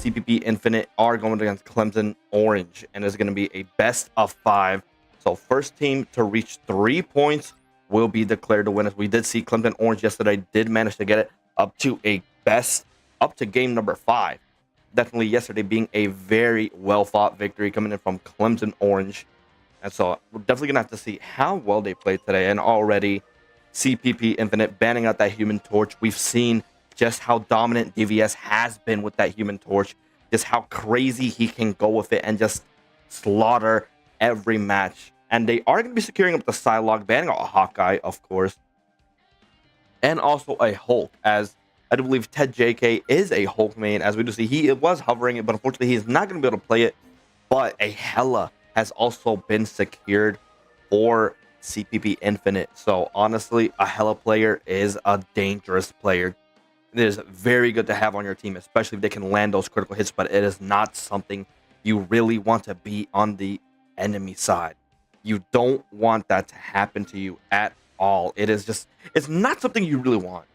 CPP Infinite are going against Clemson Orange, and it's going to be a best of 5. So first team to reach 3 points will be declared the winners. We did see Clemson Orange yesterday did manage to get it up to game number 5. Definitely yesterday being a very well-fought victory coming in from Clemson Orange. And so we're definitely going to have to see how well they played today. And already CPP Infinite banning out that Human Torch. We've seen just how dominant DVS has been with that Human Torch. Just how crazy he can go with it and just slaughter every match. And they are going to be securing up the Psylocke, banning out a Hawkeye, of course. And also a Hulk, as I do believe Ted JK is a Hulk main. As we do see, he was hovering it, but unfortunately he is not going to be able to play it. But a Hela has also been secured for CPP Infinite. So honestly, a Hela player is a dangerous player. It is very good to have on your team, especially if they can land those critical hits, but it is not something you really want to be on the enemy side. You don't want that to happen to you at all. It's not something you really want.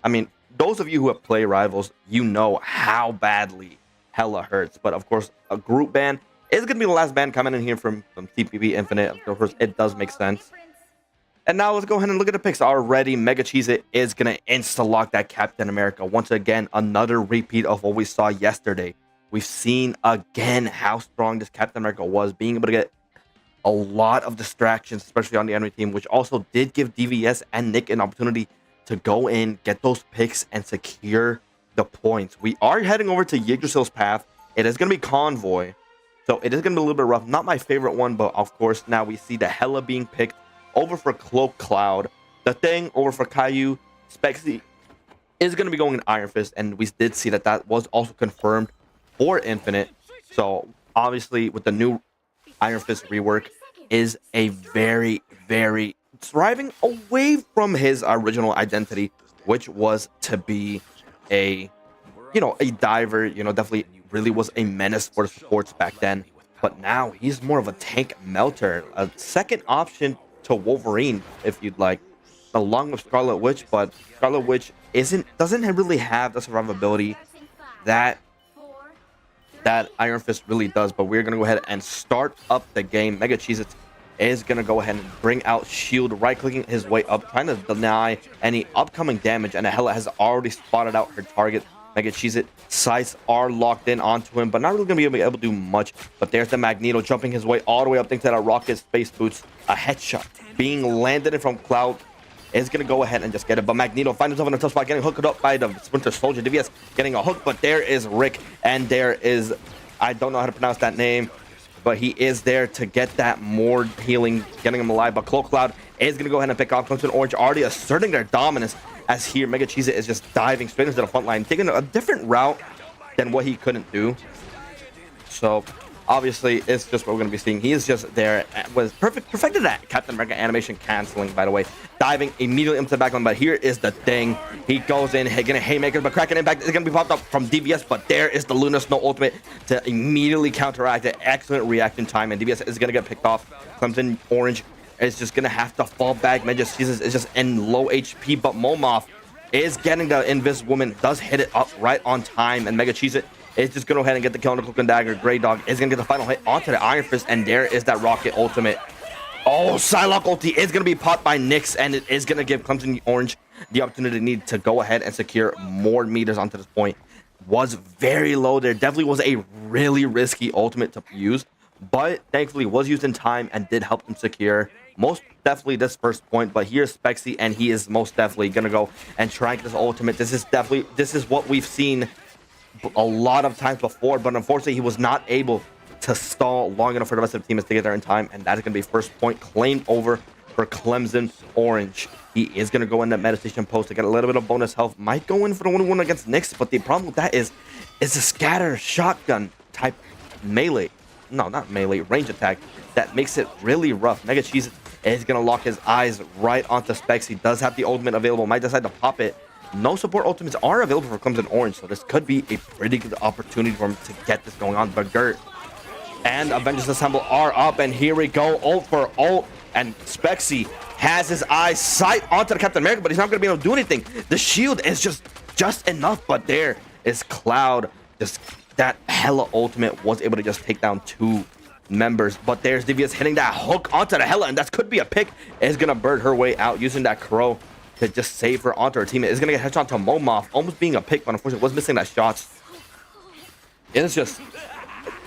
I mean, those of you who have played Rivals, you know how badly Hela hurts. But of course, a group ban is going to be the last ban coming in here from CPP Infinite. Of course, it does make sense. And now let's go ahead and look at the picks already. Mega Cheez-It is going to insta-lock that Captain America. Once again, another repeat of what we saw yesterday. We've seen again how strong this Captain America was, being able to get a lot of distractions, especially on the enemy team, which also did give DVS and Nick an opportunity to go in, get those picks, and secure the points. We are heading over to Yggdrasil's path. It is going to be Convoy, so it is going to be a little bit rough. Not my favorite one, but of course, now we see the Hela being picked over for Cloak Cloud. The Thing over for Caillou. Spexy is going to be going in Iron Fist, and we did see that was also confirmed for Infinite. So obviously, with the new Iron Fist rework, is a very, very driving away from his original identity, which was to be a diver. Definitely really was a menace for the supports back then. But now he's more of a tank melter, a second option to Wolverine, if you'd like, along with Scarlet Witch. But Scarlet Witch doesn't really have the survivability that Iron Fist really does. But we're gonna go ahead and start up the game. Mega Cheez-It is gonna go ahead and bring out Shield, right-clicking his way up, trying to deny any upcoming damage. And Hela has already spotted out her target. Mega Cheez-It sights are locked in onto him, but not really gonna be able to do much. But there's the Magneto jumping his way all the way up thanks to that rocket space boots. A headshot being landed from Cloud is gonna go ahead and just get it. But Magneto finds himself in a tough spot, getting hooked up by the Splinter Soldier. DVS getting a hook, but there is Rick, and there is, I don't know how to pronounce that name, but he is there to get that more healing, getting him alive. But Cloak Cloud is gonna go ahead and pick off Clemson Orange, already asserting their dominance. As here, Mega Cheez-It is just diving straight into the front line, taking a different route than what he couldn't do. So obviously, it's just what we're going to be seeing. He is just there, was perfected that Captain America animation canceling, by the way. Diving immediately into the back line, but here is the Thing. He goes in, getting a haymaker, but Kraken Impact is going to be popped up from DVS, but there is the Luna Snow Ultimate to immediately counteract it. Excellent reaction time, and DVS is going to get picked off. Clemson Orange is just going to have to fall back. Mega Cheez-It is just in low HP, but Momoth is getting the Invis Woman, does hit it up right on time, and Mega Cheez-It is just going to go ahead and get the kill on the Cloak and Dagger. Grey Dog is going to get the final hit onto the Iron Fist, and there is that Rocket Ultimate. Oh, Psylocke ulti is going to be popped by Nyx, and it is going to give Clemson Orange the opportunity to go ahead and secure more meters onto this point. Was very low there. Definitely was a really risky ultimate to use, but thankfully was used in time and did help them secure most definitely this first point. But here's Spexy, and he is most definitely gonna go and try and get this ultimate. This is what we've seen a lot of times before, but unfortunately he was not able to stall long enough for the rest of the team to get there in time, and that is gonna be first point claimed over for Clemson Orange. He is gonna go in that meditation post to get a little bit of bonus health. Might go in for the 1-1 against Nyx, but the problem with that is a scatter shotgun type melee. No, not melee, range attack. That makes it really rough. Mega Cheez is going to lock his eyes right onto Specs. He does have the ultimate available. Might decide to pop it. No support ultimates are available for Clemson Orange, so this could be a pretty good opportunity for him to get this going on. But Gert and Avengers Assemble are up, and here we go. Ult for ult, and Spexy has his eyes sight onto the Captain America, but he's not going to be able to do anything. The shield is just enough, but there is Cloud just that Hella ultimate was able to just take down 2 members. But there's DVS hitting that hook onto the Hella, and that could be a pick. Is gonna bird her way out using that crow to just save her onto her teammate. Is gonna get headshot to Momoff, almost being a pick, but unfortunately was missing that shots. It's just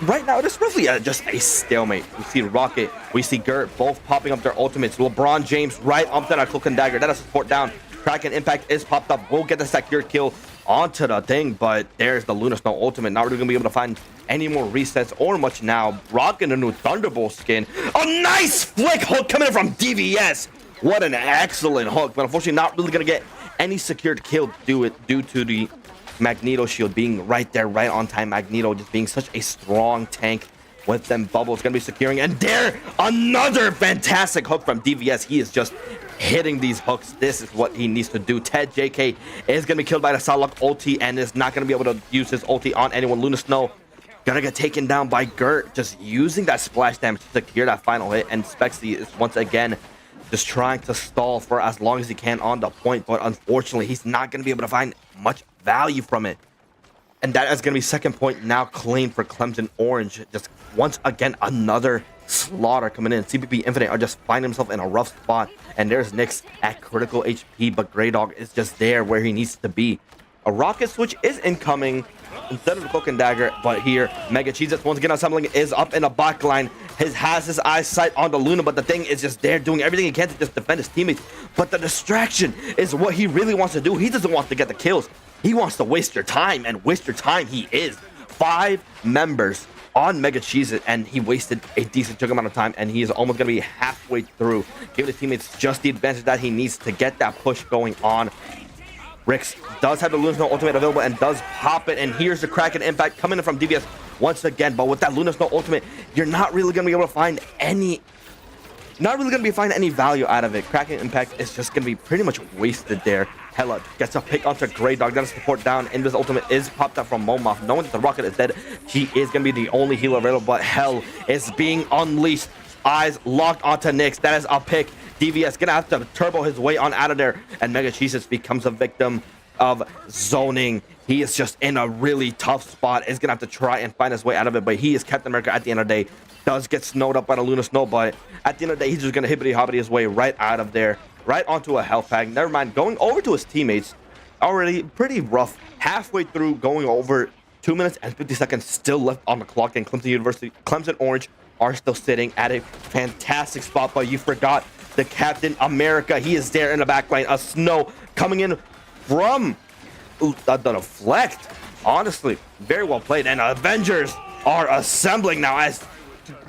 right now, it's roughly just a stalemate. We see Rocket, we see Gert, both popping up their ultimates. LeBron James right up to that Cloak and Dagger. That is support down. Kraken Impact is popped up. We'll get the secure kill onto the thing, but there's the Luna Snow ultimate. Not really gonna be able to find any more resets or much now. Rocking the new Thunderbolt skin. A nice flick hook coming in from DVS. What an excellent hook, but unfortunately not really gonna get any secured kill due to the Magneto shield being right there, right on time. Magneto just being such a strong tank with them bubbles gonna be securing, and there another fantastic hook from DVS. He is just hitting these hooks. This is what he needs to do. Ted JK is gonna be killed by the Salak ulti and is not gonna be able to use his ulti on anyone. Luna Snow gonna get taken down by Gert, just using that splash damage to secure that final hit, and Spexy is once again just trying to stall for as long as he can on the point, but unfortunately he's not gonna be able to find much value from it. And that is going to be second point now claimed for Clemson Orange. Just once again, another slaughter coming in. CPP Infinite are just finding himself in a rough spot. And there's Nyx at critical HP, but Grey Dog is just there where he needs to be. A rocket switch is incoming instead of the Cloak and Dagger, but here, Mega Cheez-Its once again assembling is up in a back line. Has his eyesight on the Luna, but the thing is just there doing everything he can to just defend his teammates. But the distraction is what he really wants to do. He doesn't want to get the kills. He wants to waste your time, and waste your time he is. 5 members on Mega Cheez-It, and he wasted a decent chunk amount of time, and he is almost going to be halfway through, giving his teammates just the advantage that he needs to get that push going on. Rix does have the Luna Snow ultimate available and does pop it, and here's the Kraken Impact coming in from DVS once again. But with that Luna Snow ultimate, you're not really going to be able to find any value out of it. Kraken Impact is just going to be pretty much wasted there. Hella gets a pick onto Grey Dog. That is support down. Invis ultimate is popped up from Momoff. Knowing that the Rocket is dead, he is going to be the only healer available, but Hell is being unleashed. Eyes locked onto Nyx. That is a pick. DVS gonna have to turbo his way on out of there, and Mega Cheez-Its becomes a victim of zoning. He is just in a really tough spot. Is gonna have to try and find his way out of it, but he is Captain America at the end of the day. Does get snowed up by the Luna Snow, but at the end of the day, he's just gonna hibbity-hobbity his way right out of there, right onto a health pack. Never mind, going over to his teammates. Already pretty rough. Halfway through, going over 2 minutes and 50 seconds still left on the clock, and Clemson Orange are still sitting at a fantastic spot, but you forgot the Captain America. He is there in the back line. A Snow coming in from the deflect. Honestly, very well played. And Avengers are assembling now as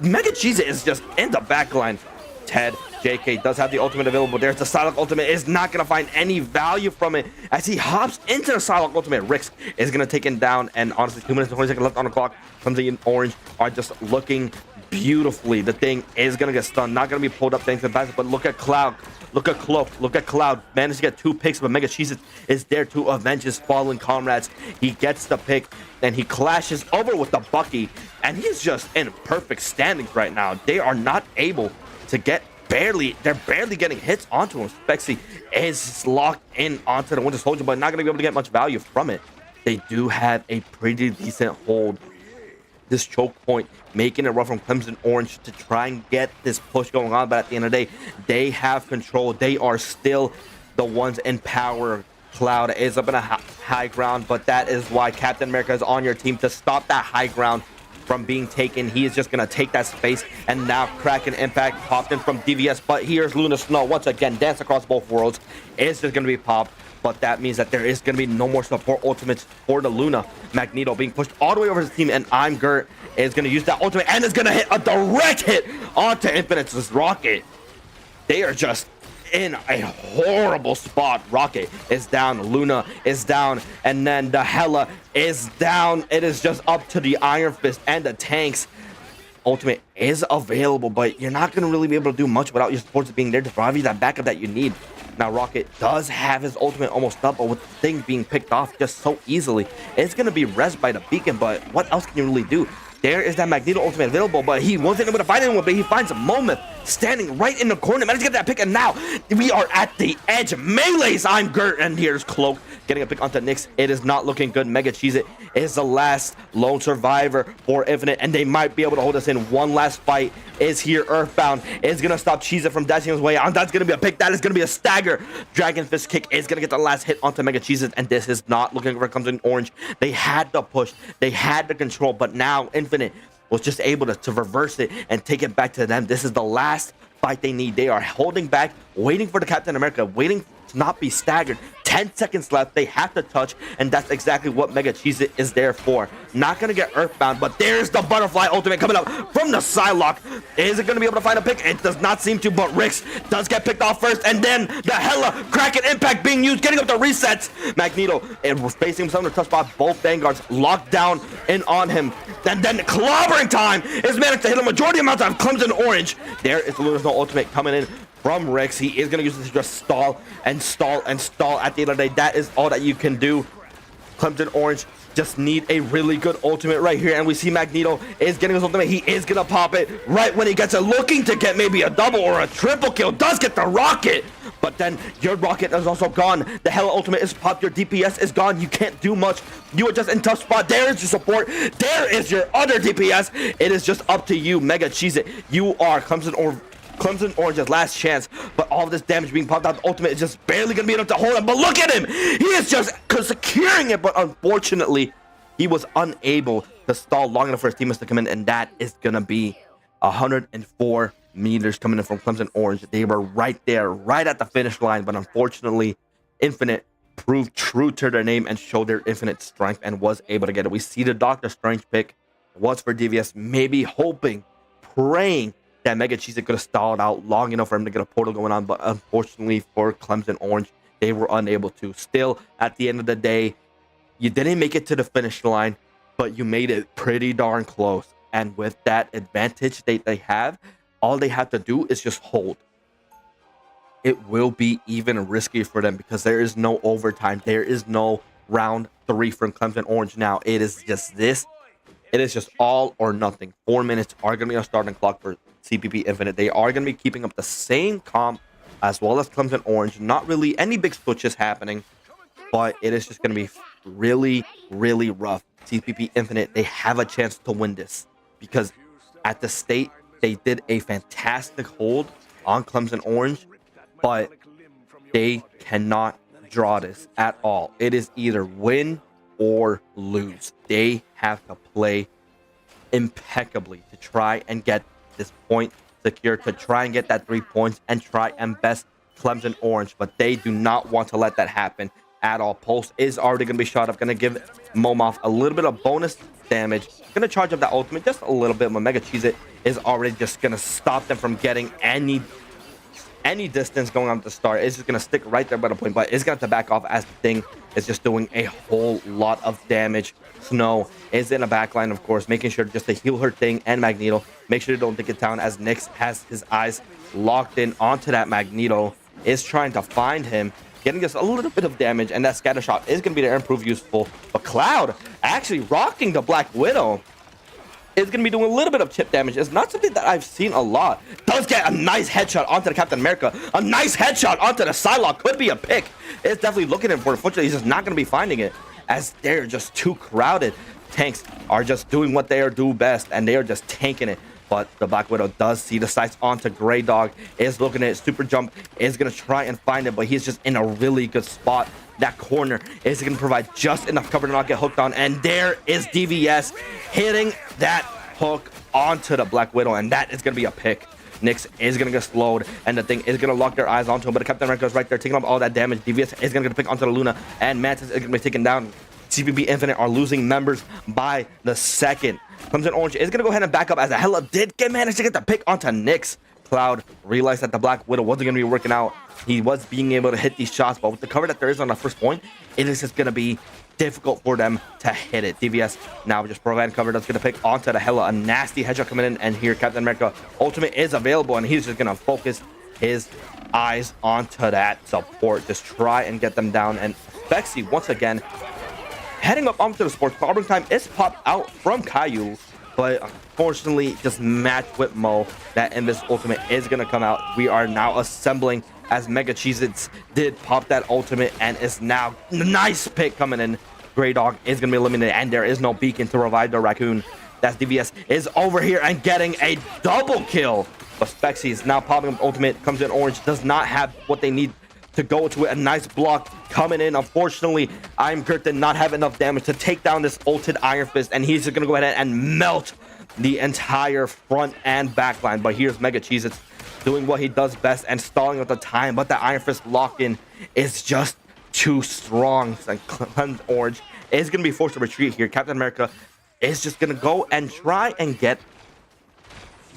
Mega Cheez-It is just in the back line. Ted JK does have the ultimate available. There's the Psylocke ultimate. Is not going to find any value from it as he hops into the Psylocke ultimate. Rix is going to take him down. And honestly, 2 minutes and 20 seconds left on the clock. Clemson Orange are just looking beautifully. The thing is going to get stunned. Not going to be pulled up thanks to the pass, but look at Cloud. Look at Cloak. Look at Cloud. Managed to get 2 picks, but Mega Cheez-It is there to avenge his fallen comrades. He gets the pick, and he clashes over with the Bucky, and he's just in perfect standings right now. They are not able to get they're barely getting hits onto him. Spexy is locked in onto the Winter Soldier, but not going to be able to get much value from it. They do have a pretty decent hold. This choke point making it rough from Clemson Orange to try and get this push going on, but at the end of the day, they have control. They are still the ones in power. Cloud is up in a high ground, but that is why Captain America is on your team to stop that high ground from being taken. He is just going to take that space, and now Kraken Impact popped in from DVS, but here's Luna Snow once again. Dance across both worlds is just going to be popped, but that means that there is going to be no more support ultimates for the Luna. Magneto being pushed all the way over his team, and I'm Gert is going to use that ultimate and is going to hit a direct hit onto Infinite's Rocket. They are just in a horrible spot. Rocket is down, Luna is down, and then the Hella is down. It is just up to the Iron Fist and the tanks. Ultimate is available, but you're not going to really be able to do much without your supports being there to provide you that backup that you need. Now Rocket does have his ultimate almost up, but with the thing being picked off just so easily, it's going to be rezzed by the beacon, but what else can you really do? There is that Magneto ultimate available, but he wasn't able to find anyone, but he finds a Mometh standing right in the corner. Managed to get that pick, and now we are at the edge. Melees, I'm Gert, and here's Cloak getting a pick onto Nyx. It is not looking good. Mega Cheez-It is the last lone survivor for Infinite, and they might be able to hold us in. One last fight is here. Earthbound is going to stop Cheez-It from dashing his way out. That's going to be a pick. That is going to be a stagger. Dragon Fist kick is going to get the last hit onto Mega Cheez-It, and this is not looking for Clemson Orange. They had to push. They had to control, but now Infinite was just able to reverse it and take it back to them. This is the last fight they need. They are holding back, waiting for the Captain America, waiting to not be staggered. 10 seconds left. They have to touch, and that's exactly what Mega Cheez-It is there for. Not going to get Earthbound, but there's the Butterfly Ultimate coming up from the Psylocke. Is it going to be able to find a pick? It does not seem to, but Rix does get picked off first, and then the hella Kraken Impact being used, getting up the resets. Magneto, and we're facing himself in the tough spot. Both Vanguards locked down and on him. And then clobbering time is managed to hit a majority amount of Clemson Orange. There is the Lunar Snow Ultimate coming in from Rix. He is going to use this to just stall and stall and stall. At the end of the day, that is all that you can do. Clemson Orange just need a really good ultimate right here, and we see Magneto is getting his ultimate. He is going to pop it right when he gets it, looking to get maybe a double or a triple kill. Does get the rocket, but then your rocket is also gone. The Hella ultimate is popped. Your DPS is gone. You can't do much. You are just in tough spot. There is your support. There is your other DPS. It is just up to you, Mega Cheez-It. You are Clemson Orange's last chance, but all of this damage being popped out, the ultimate is just barely gonna be enough to hold him. But look at him, he is just securing it, but unfortunately he was unable to stall long enough for his teammates to come in, and that is gonna be 104 meters coming in from Clemson Orange. They were right there, right at the finish line, but unfortunately Infinite proved true to their name and showed their infinite strength and was able to get it. We see the Doctor Strange pick was for DVS, maybe hoping, praying that Mega Cheez-It could have stalled out long enough for him to get a portal going on, but unfortunately for Clemson Orange, they were unable to. Still, at the end of the day, you didn't make it to the finish line, but you made it pretty darn close. And with that advantage they have, all they have to do is just hold. It will be even riskier for them because there is no overtime. There is no round 3 from Clemson Orange now. It is just this. It is just all or nothing. 4 minutes are going to be on starting clock for CPP Infinite. They are going to be keeping up the same comp as well as Clemson Orange. Not really any big switches happening, but it is just going to be really, really rough. CPP Infinite, they have a chance to win this because at the state, they did a fantastic hold on Clemson Orange, but they cannot draw this at all. It is either win or lose. They have to play impeccably to try and get this point secure, to try and get that 3 points and try and best Clemson Orange, but they do not want to let that happen at all. Pulse is already going to be shot up, going to give Momoff a little bit of bonus damage, going to charge up that ultimate just a little bit, but Mega Cheez-It is already just going to stop them from getting any distance going on at the start. It's just going to stick right there by the point, but it's going to have to back off as the thing is just doing a whole lot of damage. Snow is in a backline, of course, making sure just to heal her thing and Magneto. Make sure they don't take it down as Nyx has his eyes locked in onto that Magneto, is trying to find him, getting just a little bit of damage, and that scatter shot is going to be there and prove useful. But Cloud actually rocking the Black Widow is going to be doing a little bit of chip damage. It's not something that I've seen a lot. Does get a nice headshot onto the Captain America. A nice headshot onto the Psylocke. Could be a pick. It's definitely looking in for it. Unfortunately, he's just not going to be finding it as they're just too crowded. Tanks are just doing what they do best, and they are just tanking it. But the Black Widow does see the sights onto Grey Dog, is looking at it, super jump, is going to try and find it, but he's just in a really good spot. That corner is going to provide just enough cover to not get hooked on, and there is DVS hitting that hook onto the Black Widow, and that is going to be a pick. Nyx is going to get slowed, and the thing is going to lock their eyes onto him, but the Captain America is right there taking up all that damage. DVS is going to get a pick onto the Luna, and Mantis is going to be taken down. CPP Infinite are losing members by the second. Clemson Orange is going to go ahead and back up as a Hella did manage to get the pick onto Nyx. Cloud realized that the Black Widow wasn't going to be working out. He was being able to hit these shots, but with the cover that there is on the first point, it is just going to be difficult for them to hit it. DVS now just providing cover. That's going to pick onto the Hella. A nasty headshot coming in, and here Captain America Ultimate is available, and he's just going to focus his eyes onto that support. Just try and get them down, and Bexy once again heading up onto the sports. Clobbering time is popped out from Caillou. but unfortunately just matched with Mo. That Invis ultimate is going to come out. We are now assembling as Mega Cheez-Its did pop that ultimate, and it's now nice pick coming in. Grey Dog is going to be eliminated, and there is no beacon to revive the raccoon. That's DVS is over here and getting a double kill. But Spexy is now popping up ultimate. Clemson Orange does not have what they need to go to it. A nice block coming in. Unfortunately, I'm Gert did not have enough damage to take down this ulted Iron Fist, and he's just going to go ahead and melt the entire front and back line. But here's Mega Cheez-Its doing what he does best and stalling at the time, but the Iron Fist lock-in is just too strong. And Clemson Orange is going to be forced to retreat here. Captain America is just going to go and try and get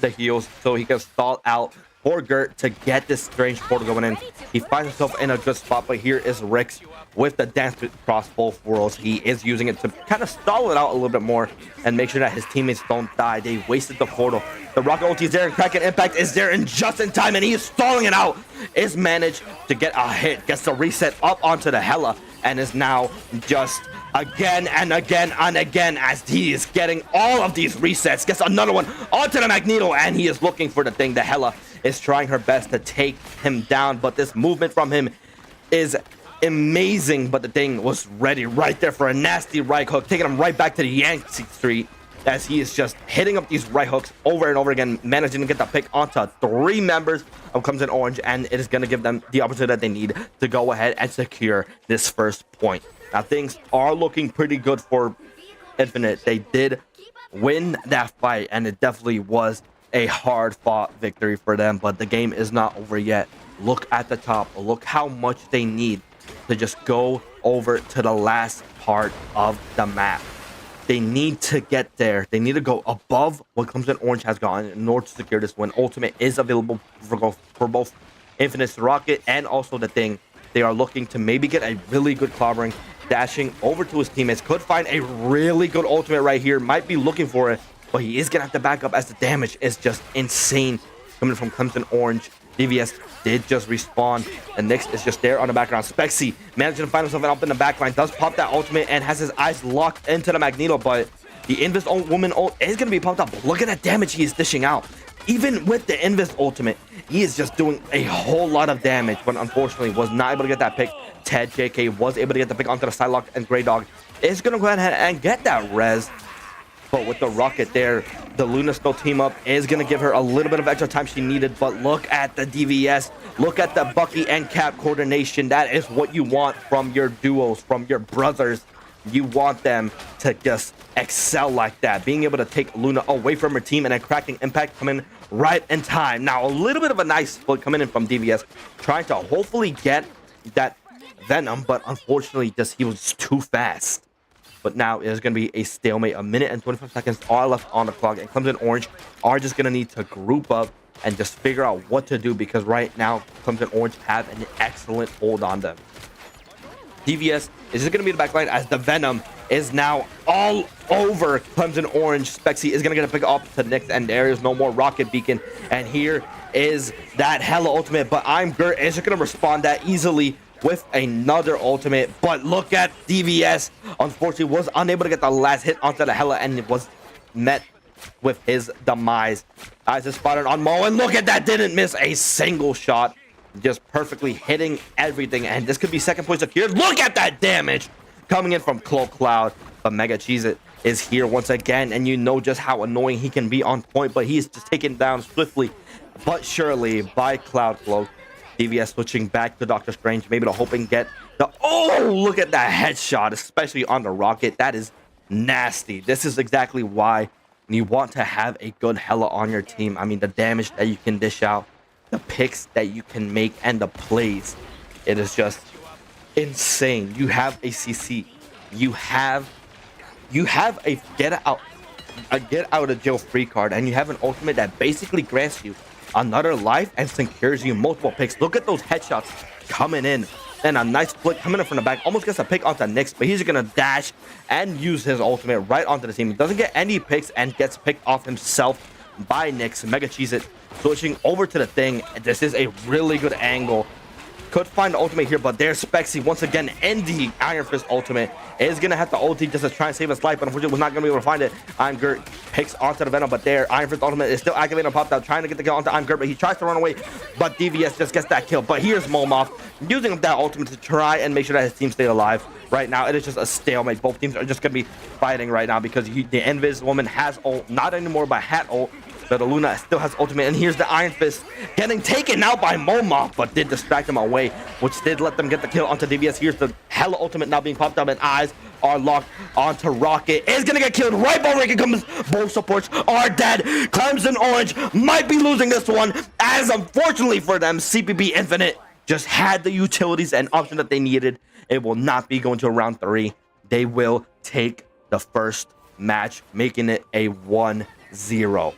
the heals so he can stall out for Gert to get this strange portal going in. He finds himself in a good spot, but here is Rix with the dance across both worlds. He is using it to kind of stall it out a little bit more and make sure that his teammates don't die. They wasted the portal. The rocket ulti is there, and Kraken Impact is there in just in time, and he is stalling it out. Is managed to get a hit, gets the reset up onto the Hela, and is now just again and again and again as he is getting all of these resets. Gets another one onto the Magneto, and he is looking for the thing. The Hela is trying her best to take him down, but this movement from him is amazing. But the thing was ready right there for a nasty right hook, taking him right back to the Yankee Street as he is just hitting up these right hooks over and over again, managing to get the pick onto 3 members of Clemson Orange, and it is going to give them the opportunity that they need to go ahead and secure this first point. Now things are looking pretty good for Infinite. They did win that fight, and it definitely was a hard-fought victory for them, but the game is not over yet. Look at the top. Look how much they need to just go over to the last part of the map. They need to get there. They need to go above what Clemson Orange has gotten in order to secure this win. Ultimate is available for both Infinite's Rocket and also the Thing. They are looking to maybe get a really good clobbering, dashing over to his teammates. Could find a really good ultimate right here. Might be looking for it, but he is going to have to back up as the damage is just insane coming from Clemson Orange. DVS did just respawn, and Nyx is just there on the background. Spexy managing to find himself up in the backline, does pop that ultimate and has his eyes locked into the Magneto, but the Invis woman ult is going to be pumped up. Look at that damage he is dishing out. Even with the Invis ultimate, he is just doing a whole lot of damage, but unfortunately was not able to get that pick. Ted JK was able to get the pick onto the side lock, and Grey Dog is going to go ahead and get that res. But with the rocket there, the Luna Snow team up is going to give her a little bit of extra time she needed. But look at the DVS. Look at the Bucky and Cap coordination. That is what you want from your duos, from your brothers. You want them to just excel like that. Being able to take Luna away from her team and then cracking impact coming right in time. Now, a little bit of a nice split coming in from DVS, trying to hopefully get that Venom. But unfortunately, just he was too fast. But now it's going to be a stalemate. A minute and 25 seconds are left on the clock. And Clemson Orange are just going to need to group up and just figure out what to do, because right now Clemson Orange have an excellent hold on them. DVS is just going to be the backline as the Venom is now all over Clemson Orange. Spexy is going to get a pick up to Nyx, and there is no more rocket beacon. And here is that Hela ultimate, but I'm Gert is just going to respond that easily with another ultimate. But look at DVS, unfortunately was unable to get the last hit onto the Hela, and it was met with his demise. Eyes is spotted on Mo, and look at that, didn't miss a single shot, just perfectly hitting everything, and this could be second point secured. Look at that damage coming in from Cloak Cloud. But Mega Cheez-It is here once again, and you know just how annoying he can be on point, but he's just taken down swiftly but surely by Cloud Cloak. DVS switching back to Doctor Strange, maybe to hope and get the... Oh, look at that headshot, especially on the rocket. That is nasty. This is exactly why you want to have a good Hela on your team. I mean, the damage that you can dish out, the picks that you can make, and the plays. It is just insane. You have a CC. You have a get out of jail free card, and you have an ultimate that basically grants you another life and secures you multiple picks. Look at those headshots coming in, and a nice flick coming in from the back. Almost gets a pick onto Nyx, but he's gonna dash and use his ultimate right onto the team. He doesn't get any picks and gets picked off himself by Nyx. Mega Cheez-It switching over to the Thing. This is a really good angle. Could find the ultimate here, but there's Spexy once again in the Iron Fist ultimate. Is gonna have to ulti just to try and save his life, but unfortunately was not gonna be able to find it. I'm Gert picks onto the Venom, but there, Iron Fist ultimate is still activated and popped out, trying to get the kill onto Gert, but he tries to run away, but DVS just gets that kill. But here's Momoff using that ultimate to try and make sure that his team stay alive. Right now, it is just a stalemate. Both teams are just going to be fighting right now because the Invis woman has ult, not anymore by Hat ult, but the Luna still has ultimate. And here's the Iron Fist getting taken out by Momoff, but did distract him away, which did let them get the kill onto DVS. Here's the Hella ultimate now being popped up, and eyes are locked onto Rocket. Is gonna get killed right before it comes. Both supports are dead. Clemson Orange might be losing this one, as unfortunately for them, CPP Infinite just had the utilities and option that they needed. It will not be going to round 3. They will take the first match, making it a 1-0.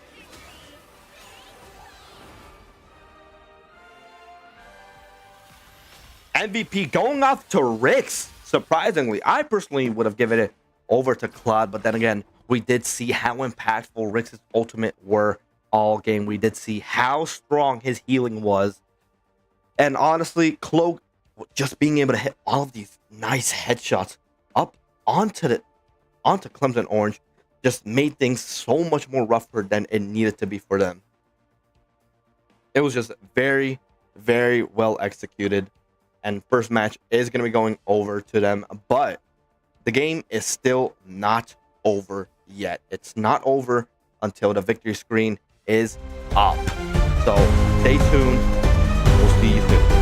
MVP going off to Rix. Surprisingly, I personally would have given it over to Claude, but then again, we did see how impactful Rix's ultimate were all game. We did see how strong his healing was. And honestly, Cloak just being able to hit all of these nice headshots up onto Clemson Orange just made things so much more rougher than it needed to be for them. It was just very, very well executed. And first match is going to be going over to them, but the game is still not over yet. It's not over until the victory screen is up. So stay tuned. We'll see you soon.